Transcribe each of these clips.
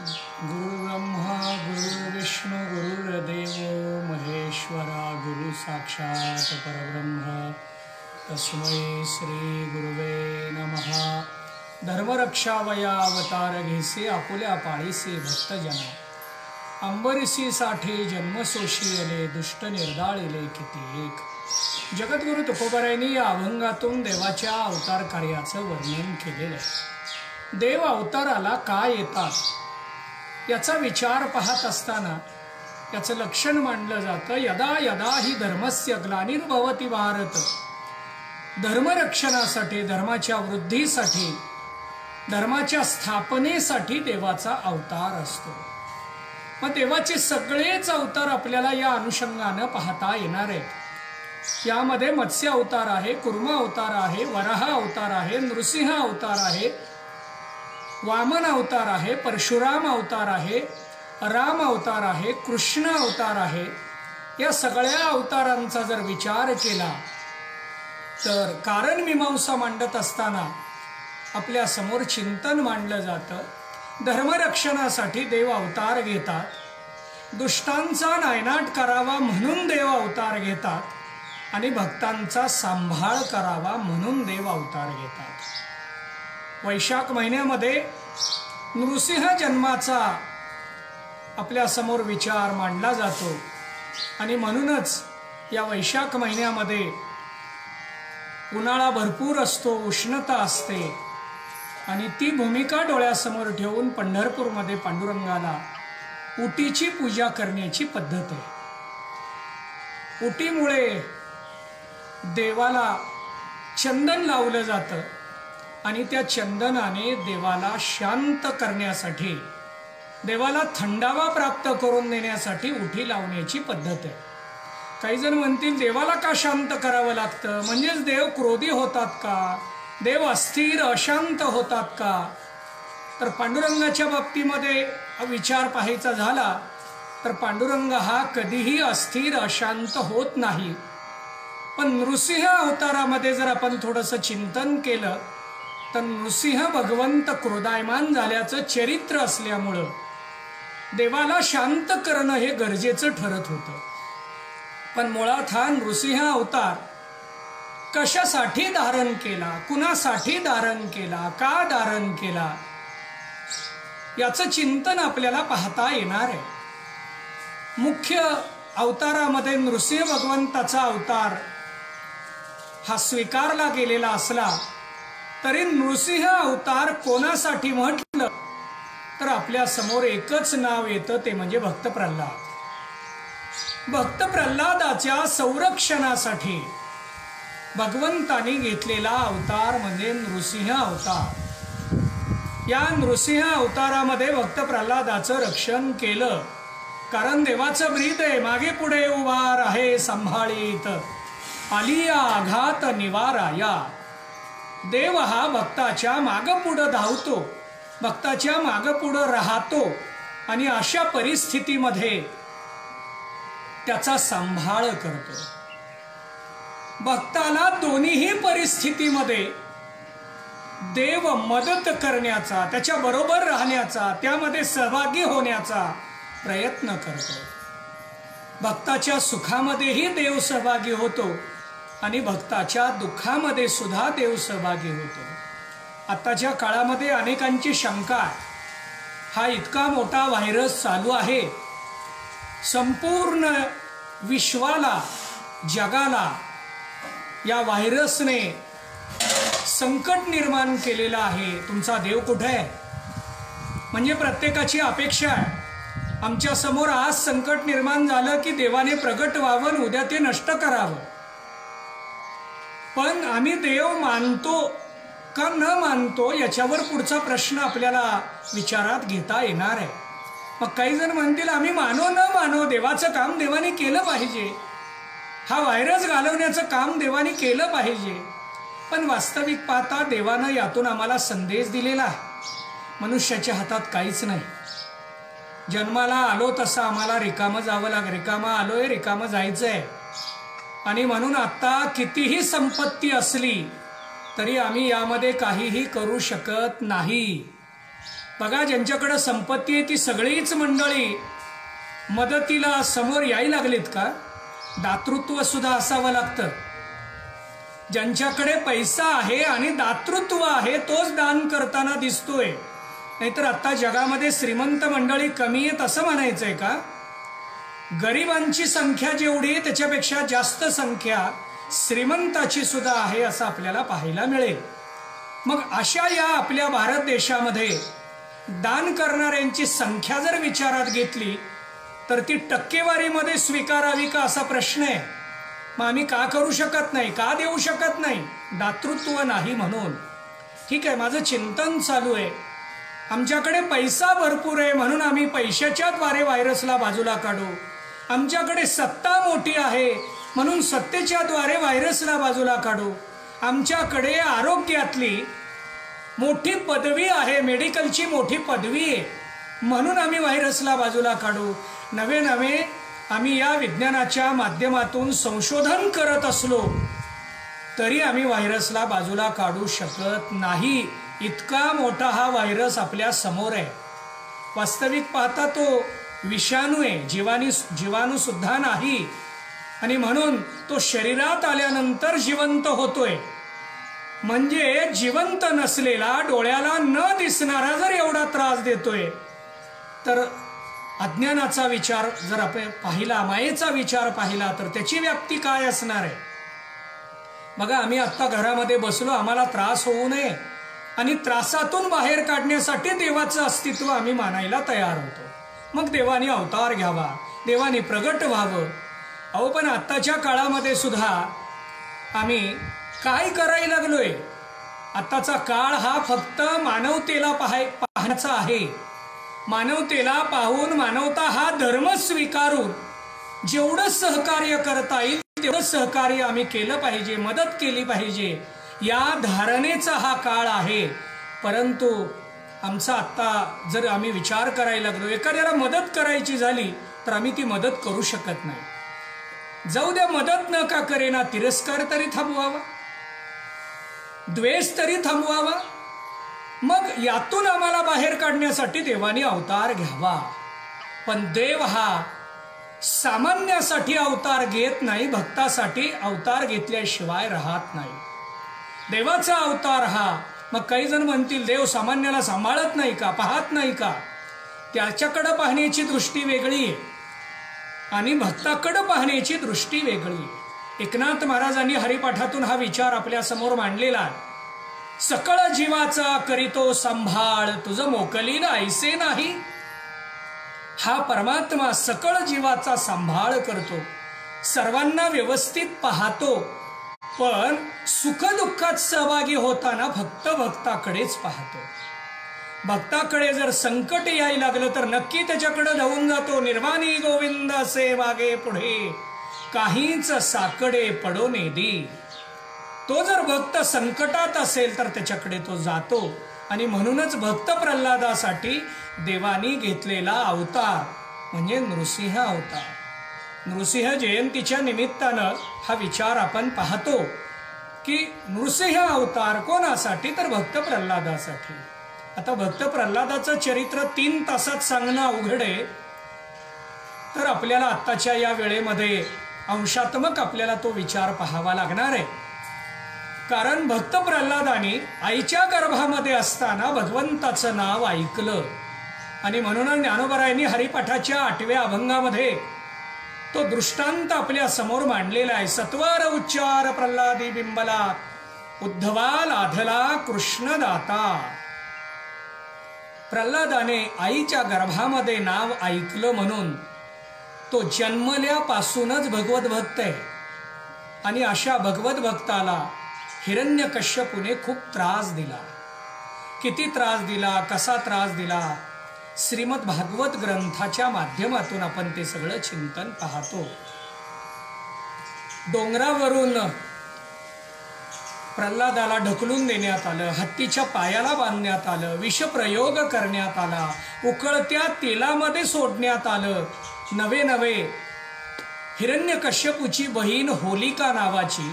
गुरुर्ब्रह्मा गुरुर्विष्णु गुरुर्देव महेश्वरा गुरु साक्षात परब्रह्म तस्मै श्री गुरुवे नमः। धर्मरक्षावया अवतार घेसे आपुल्या पाळीसे भक्तजना, अंबरीसी साठे जन्मसोशियले दुष्ट निर्दाळिले किती एक। जगद्गुरु तुकोबारायांनी या अभंगातून देवाच्या अवतार कार्याचं वर्णन केलेलं आहे। देव अवताराला का येतात याचा विचार पाहत असताना याचं लक्षण मांडलं जातं। यदा यदा ही धर्मस्य ग्लानिर्भवति भारत, धर्मरक्षणासाठी, धर्माच्या वृद्धीसाठी, धर्माच्या स्थापनेसाठी देवाचा अवतार असतो। मग देवाचे सगळेच अवतार आपल्याला या अनुषंगानं पाहता येणार आहेत। यामध्ये मत्स्य अवतार आहे, कुर्म अवतार आहे, वराह अवतार आहे, नृसिंह अवतार आहे, वामन अवतार आहे, परशुराम अवतार आहे, राम अवतार आहे, कृष्ण अवतार आहे। या सगळ्या अवतारांचा जर विचार केला तर कारण मीमांसा मांडत असताना आपल्या समोर चिंतन मांडलं जातं। धर्मरक्षणासाठी देव अवतार घेतात, दुष्टांचा नायनाट करावा म्हणून देव अवतार घेतात, आणि भक्तांचा सांभाळ करावा म्हणून देव अवतार घेतात। वैशाख महिन्यामध्ये नृसिंह जन्माचा आपल्या समोर विचार मांडला जातो, आणि म्हणूनच या वैशाख महिन्यामध्ये उन्हाळा भरपूर असतो, उष्णता असते, आणि ती भूमिका डोळ्यासमोर ठेवून पंढरपूरमध्ये पांडुरंगाला उटीची पूजा करण्याची पद्धत आहे। उटीमुळे देवाला चंदन लावलं जातं, आणि त्या चंदनाने देवाला शांत करण्यासाठी, देवाला थंडावा प्राप्त करून देण्यासाठी उठी लावण्याची पद्धत आहे। काही जण म्हणतील देवाला का शांत करावं लागतं, म्हणजेच देव क्रोधी होतात का, देव अस्थिर अशांत होतात का? तर पांडुरंगाच्या बाबतीमध्ये विचार पाहायचा झाला तर पांडुरंग हा कधीही अस्थिर अशांत होत नाही। पण नृसिंह अवतारामध्ये जर आपण थोडंसं चिंतन केलं तर नृसिंह भगवंत क्रोधायमान झाल्याचं चरित्र असल्यामुळं देवाला शांत करणं हे गरजेचं ठरत होतं। पण मुळात हा नृसिंह अवतार कशासाठी धारण केला, कुणासाठी धारण केला, का धारण केला, याचं चिंतन आपल्याला पाहता येणार आहे। मुख्य अवतारामध्ये नृसिंह भगवंताचा अवतार हा स्वीकारला गेलेला असला तरी नृसिंह अवतार कोणासाठी म्हटलं तर आपल्या समोर एकच नाव येतं, ते म्हणजे भक्त प्रल्हाद। भक्त प्रल्हादाच्या संरक्षणासाठी भगवंतानी घेतलेला अवतार म्हणजे नृसिंह अवतार। या नृसिंह अवतारामध्ये भक्त प्रल्हादाचं रक्षण केलं, कारण देवाचं ब्रीद आहे, मागे पुढे उभा राहे सांभाळीत, आलिया आघात निवाराया। देव हा भक्ताच्या मागं पुढं धावतो, भक्ताच्या मागं पुढं राहतो, आणि अशा परिस्थितीमध्ये त्याचा सांभाळ करतो। भक्ताला दोन्हीही परिस्थितीमध्ये देव मदत करण्याचा, त्याच्या बरोबर राहण्याचा, त्यामध्ये सहभागी होण्याचा प्रयत्न करतो। भक्ताच्या सुखामध्येही देव सहभागी होतो, आणि भक्ताच्या दुःखामध्ये सुद्धा देव सहभागी होतो। आताच्या काळामध्ये अनेकांची शंका आहे, हा इतका मोठा व्हायरस चालू आहे, संपूर्ण विश्वाला, जगाला या व्हायरसने संकट निर्माण केलेलं आहे, तुमचा देव कुठे आहे? म्हणजे प्रत्येकाची अपेक्षा आहे, आमच्या समोर आज संकट निर्माण झालं की देवाने प्रगट व्हावं, उद्या ते नष्ट करावं। पण आम्ही देव मानतो का न मानतो याच्यावर पुढचा प्रश्न आपल्याला विचारात घेता येणार आहे। मग काही जण म्हणतील आम्ही मानो न मानो, देवाचं काम देवाने केलं पाहिजे, हा व्हायरस घालवण्याचं काम देवाने केलं पाहिजे। पण वास्तविक पाहता देवानं यातून आम्हाला संदेश दिलेला आहे, मनुष्याच्या हातात काहीच नाही। जन्माला आलो तसं आम्हाला रिकामं जावं लागेल, रिकामं आलोय, रिकामं जायचं आहे। आणि म्हणून आता कितीही संपत्ती असली तरी आम्ही यामध्ये काहीही करू शकत नाही। बघा, ज्यांच्याकडे संपत्ती आहे ती सगळीच मंडळी मदतीला समोर यायला लागलीत का? दातृत्व सुद्धा असावं लागतं. ज्यांच्याकडे पैसा आहे आणि दातृत्व आहे तोच दान करताना दिसतोय. नाहीतर आता जगामध्ये श्रीमंत मंडळी कमी आहेत असं म्हणायचंय का? गरिबांची संख्या जेवढी त्याच्यापेक्षा जास्त संख्या श्रीमंताची सुद्धा आहे असं आपल्याला पाहायला मिळेल. मग अशा या आपल्या भारत देशामध्ये दान करणाऱ्यांची संख्या जर विचारात घेतली तर ती टक्केवारीमध्ये स्वीकारावी का असा प्रश्न आहे. मग आम्ही का करू शकत नाही, का देऊ शकत नाही? दातृत्व नाही म्हणून. ठीक आहे, माझं चिंतन चालू आहे. आमच्याकडे पैसा भरपूर आहे म्हणून आम्ही पैशाच्या द्वारे व्हायरसला बाजूला काढू. आमच्याकडे सत्ता मोठी आहे म्हणून सत्तेच्या द्वारे व्हायरसला बाजूला काढू. आमच्याकडे आरोग्यातली मोठी पदवी आहे, मेडिकलची मोठी पदवी आहे म्हणून आम्ही व्हायरसला बाजूला काढू. नवे नवे आम्ही या विज्ञानाच्या माध्यमातून संशोधन करत असलो तरी आम्ही व्हायरसला बाजूला काढू शकत नाही. इतका मोठा हा व्हायरस आपल्या समोर आहे. वास्तविक पाहता तो विषाणू आहे, जीवाणू सुद्धा नाही. आणि म्हणून तो शरीरात आल्यानंतर जिवंत होतोय. म्हणजे जिवंत नसलेला, डोळ्याला न दिसणारा जर एवढा त्रास देतोय तर अज्ञानाचा विचार जर आपण पाहिला, मायेचा विचार पाहिला तर त्याची व्याप्ती काय असणार आहे? बघा, आम्ही आत्ता घरामध्ये बसलो, आम्हाला त्रास होऊ नये आणि त्रासातून बाहेर काढण्यासाठी देवाचं अस्तित्व आम्ही मानायला तयार होतो. मग देवाने अवतार घ्यावा, देवाने प्रगट व्हावं. अहो, पण आत्ताच्या काळामध्ये सुद्धा आम्ही काय करायला लागलोय? आत्ताचा काळ हा फक्त मानवतेला पाहण्याचा आहे. मानवतेला पाहून, मानवता हा धर्म स्वीकारून जेवढं सहकार्य करता येईल तेवढं सहकार्य आम्ही केलं पाहिजे, मदत केली पाहिजे, या धारणेचा हा काळ आहे. परंतु आमचा आत्ता जर आम्ही विचार करायला लागलो, एखाद्याला मदत करायची झाली तर आम्ही ती मदत करू शकत नाही. जाऊ द्या, मदत न का करेना, तिरस्कार तरी थांबवावा, द्वेष तरी थांबवावा. मग यातून आम्हाला बाहेर काढण्यासाठी देवाने अवतार घ्यावा. पण देव हा सामान्यासाठी अवतार घेत नाही, भक्तासाठी अवतार घेतल्याशिवाय राहत नाही. देवाचा अवतार हा, मग काही जण म्हणतील देव सामान्याला सांभाळत नाही का, पाहत नाही का? त्याच्याकडे पाहण्याची दृष्टी वेगळी आहे आणि भक्ताकडे पाहण्याची दृष्टी वेगळी आहे. एकनाथ महाराजांनी हरिपाठातून हा विचार आपल्या समोर मांडलेला आहे. सकळ जीवाचा करीतो सांभाळ, तुझं मोकलीला ऐसे नाही. हा परमात्मा सकळ जीवाचा सांभाळ करतो, सर्वांना व्यवस्थित पाहतो. पण सुखदुःखात सहभागी होताना फक्त भक्ताकडेच पाहतो. भक्ताकडे जर संकट यायला लागलं तर नक्की त्याच्याकडे धावून जातो. निर्वाणी गोविंद असे मागे पुढे, काहीच साकडे पडोने दे. तो जर भक्त संकटात असेल तर त्याच्याकडे तो जातो. आणि म्हणूनच भक्त प्रल्हादासाठी देवानी घेतलेला अवतार म्हणजे नृसिंह अवतार. नृसिंह जयंतीच्या निमित्तानं हा विचार आपण पाहतो की नृसिंह अवतार कोणासाठी, तर भक्त प्रल्हादासाठी. आता भक्त प्रल्हादाचं चरित्र 3 तासात सांगणं अवघड आहे, तर आपल्याला आत्ताच्या या वेळेमध्ये अंशात्मक आपल्याला तो विचार पाहावा लागणार आहे. कारण भक्त प्रल्हादाने आईच्या गर्भामध्ये असताना भगवंताचं नाव ऐकलं आणि म्हणून ज्ञानोबरायांनी हरिपाठाच्या 8व्या अभंगामध्ये तो दृष्टांत आपल्या समोर मांडलेला आहे. सत्वर उच्चार प्रल्हादी बिंबला, उद्धवा लाधला कृष्ण दाता. प्रल्हादाने आईच्या गर्भामध्ये नाव ऐकलं म्हणून तो जन्मल्यापासूनच भगवत भक्त आहे. आणि अशा भगवत भक्ताला हिरण्यकश्यपूने खूप त्रास दिला. किती त्रास दिला, कसा त्रास दिला, श्रीमद भागवत ग्रंथाच्या माध्यमातून आपण ते सगळं चिंतन पाहतो. डोंगरावरून प्रल्हादाला ढकलून देण्यात आलं, हत्तीच्या पायाला बांधण्यात आलं, विषप्रयोग करण्यात आला, उकळत्या तेलामध्ये सोडण्यात आलं. नवे नवे हिरण्यकश्यपूची बहीण होलिका नावाची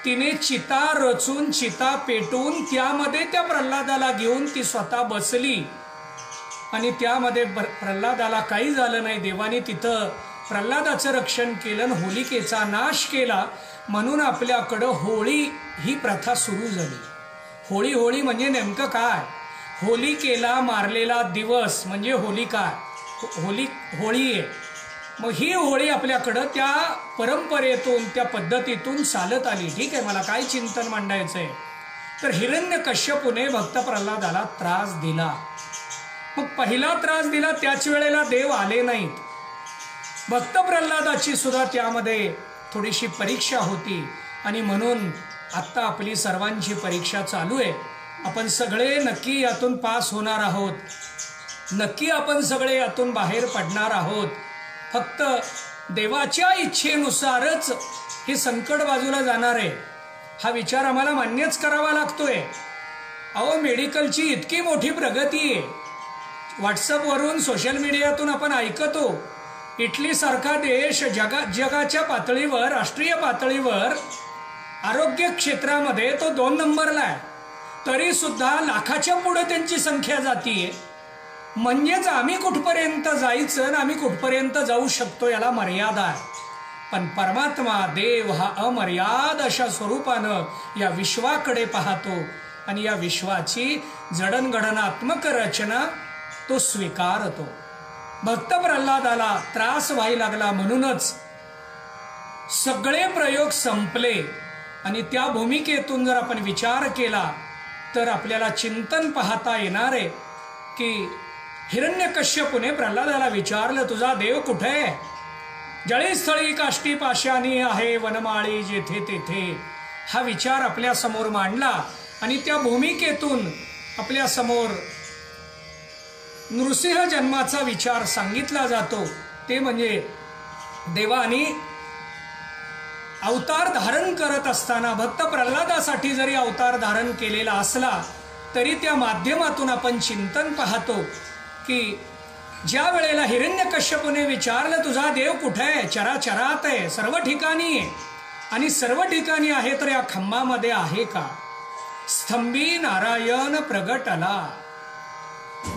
तिने चिता रचून चिता पेटून त्यामध्ये त्या प्रल्हादाला घेऊन ती स्वतः बसली आणि त्यामध्ये प्रल्हादाला काही झालं नाही. देवाने तिथं प्रल्हादाचं रक्षण केलं, होलिकेचा नाश केला. म्हणून आपल्याकडं होळी ही प्रथा सुरू झाली. होळी होळी म्हणजे नेमकं काय? होलिकेला मारलेला दिवस म्हणजे होलिका, होळी आहे. मग ही होळी आपल्याकडं त्या परंपरेतून त्या पद्धतीतून चालत आली. ठीक आहे, मला काय चिंतन मांडायचंय तर हिरण्यकश्यपूने भक्त प्रल्हादाला त्रास दिला. मग पहिला त्रास दिला त्याच वेळेला देव आले नाहीत. भक्त प्रल्हादाची सुद्धा त्यामध्ये थोडीशी परीक्षा होती आणि म्हणून आत्ता आपली सर्वांची परीक्षा चालू आहे. आपण सगळे नक्की यातून पास होणार आहोत, नक्की आपण सगळे यातून बाहेर पडणार आहोत. फक्त देवाच्या इच्छेनुसारच हे संकट बाजूला जाणार आहे हा विचार आम्हाला मान्यच करावा लागतोय. अहो, मेडिकलची इतकी मोठी प्रगती आहे. व्हॉट्सअपवरून सोशल मीडियातून आपण ऐकतो इटलीसारखा देश जगाच्या पातळीवर, राष्ट्रीय पातळीवर आरोग्य क्षेत्रामध्ये तो 2 नंबरला आहे. तरी सुद्धा लाखाच्या पुढे त्यांची संख्या जातीये. म्हणजेच आम्ही कुठपर्यंत जायचं आणि आम्ही कुठपर्यंत जाऊ शकतो याला मर्यादा आहे. पण परमात्मा देव हा अमर्याद अशा स्वरूपानं या विश्वाकडे पाहतो आणि या विश्वाची जडणघडणात्मक रचना तो स्वीकारतो. भक्त प्रल्हादाला त्रास व्हायला लागला म्हणूनच सगळे प्रयोग संपले. आणि त्या भूमिकेतून जर आपण विचार केला तर आपल्याला चिंतन पाहता येणार आहे की हिरण्यकश्यपूने प्रल्हादाला विचारलं, तुझा देव कुठे आहे? जळीस्थळी काष्टी पाशानी आहे वनमाळी जेथे तेथे. हा विचार आपल्या समोर मांडला आणि त्या भूमिकेतून आपल्या समोर नृसिंह जन्माचा विचार सांगितला जातो. ते म्हणजे देवानी अवतार धारण करत असताना भक्त प्रल्हादासाठी जरी अवतार धारण केलेला असला तरी त्या माध्यमातून आपण चिंतन पाहतो की ज्या वेळेला हिरण्यकश्यपूने विचारलं, तुझा देव कुठे आहे? चराचरात आहे, सर्व ठिकाणी आहे. आणि सर्व ठिकाणी आहे तर या खांबामध्ये आहे का? स्तंभी नारायण प्रगटला.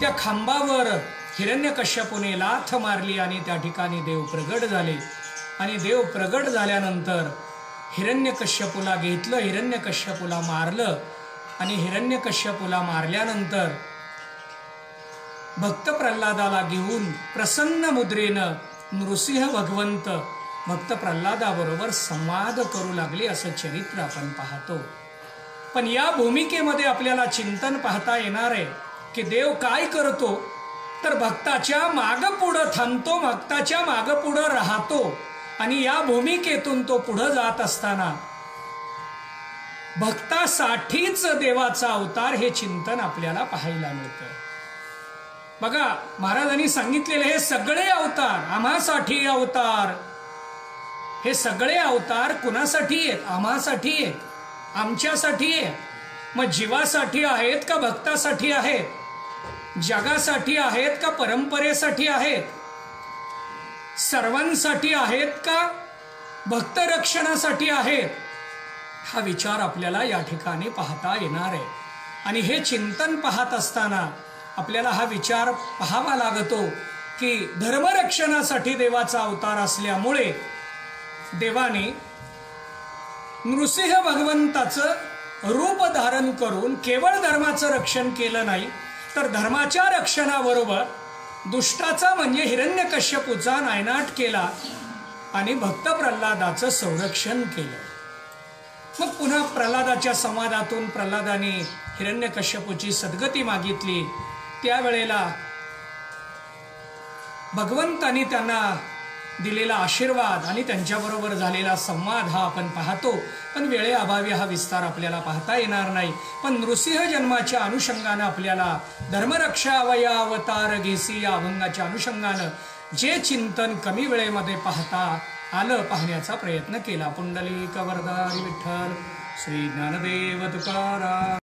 त्या खांबावर हिरण्यकश्यपूने लाथ मारली आणि त्या ठिकाणी देव प्रगट झाले. आणि देव प्रगट झाल्यानंतर हिरण्यकश्यपूला घेतलं, हिरण्यकश्यपूला मारलं. आणि हिरण्यकश्यपूला मारल्यानंतर भक्त प्रल्हादाला घेऊन प्रसन्न मुद्रेनं नृसिंह भगवंत भक्त प्रल्हादाबरोबर संवाद करू लागले असं चरित्र आपण पाहतो. पण या भूमिकेमध्ये आपल्याला चिंतन पाहता येणार आहे की देव काय करतो तर भक्ताच्या मागपुढं थांबतो, भक्ताच्या मागपुढं राहतो. आणि या भूमिकेतून तो पुढे जात असताना भक्तासाठीच देवाचा अवतार हे चिंतन आपल्याला पाहायला मिळतं. बघा, महाराजांनी सांगितलेले हे सगळे अवतार आम्हासाठी अवतार. हे सगळे अवतार कुणासाठी आहेत? आम्हासाठी आहेत, आमच्यासाठी आहेत. मग जीवासाठी आहेत का भक्तासाठी आहेत? जगासाठी आहेत का परंपरेसाठी आहेत? सर्वांसाठी आहेत का भक्त रक्षणासाठी आहेत? हा विचार आपल्याला या ठिकाणी पाहता येणार आहे. आणि हे चिंतन पाहत असताना आपल्याला हा विचार पाहावा लागतो की धर्मरक्षणासाठी देवाचा अवतार असल्यामुळे देवाने नृसिंह भगवंताचं रूप धारण करून केवळ धर्माचं रक्षण केलं नाही तर धर्माच्या रक्षणाबरोबर दुष्टाचा म्हणजे हिरण्यकश्यपूचा नायनाट केला आणि भक्त प्रल्हादाचं संरक्षण केलं. मग पुन्हा प्रल्हादाच्या संवादातून प्रल्हादाने हिरण्यकश्यपूची सद्गती मागितली. त्यावेळेला भगवंतानी त्यांना दिलेला आशीर्वाद आणि त्यांच्याबरोबर झालेला संवाद हा आपण पाहतो. पण वेळेअभावी हा विस्तार आपल्याला पाहता येणार नाही. पण नृसिंह जन्माच्या अनुषंगानं आपल्याला धर्मरक्षा अवया अवतार घेसी या अभंगाच्या अनुषंगानं जे चिंतन कमी वेळेमध्ये पाहता आलं पाहण्याचा प्रयत्न केला. पुंडलिक वरदारी विठ्ठल श्री ज्ञानदेव तुकाराम.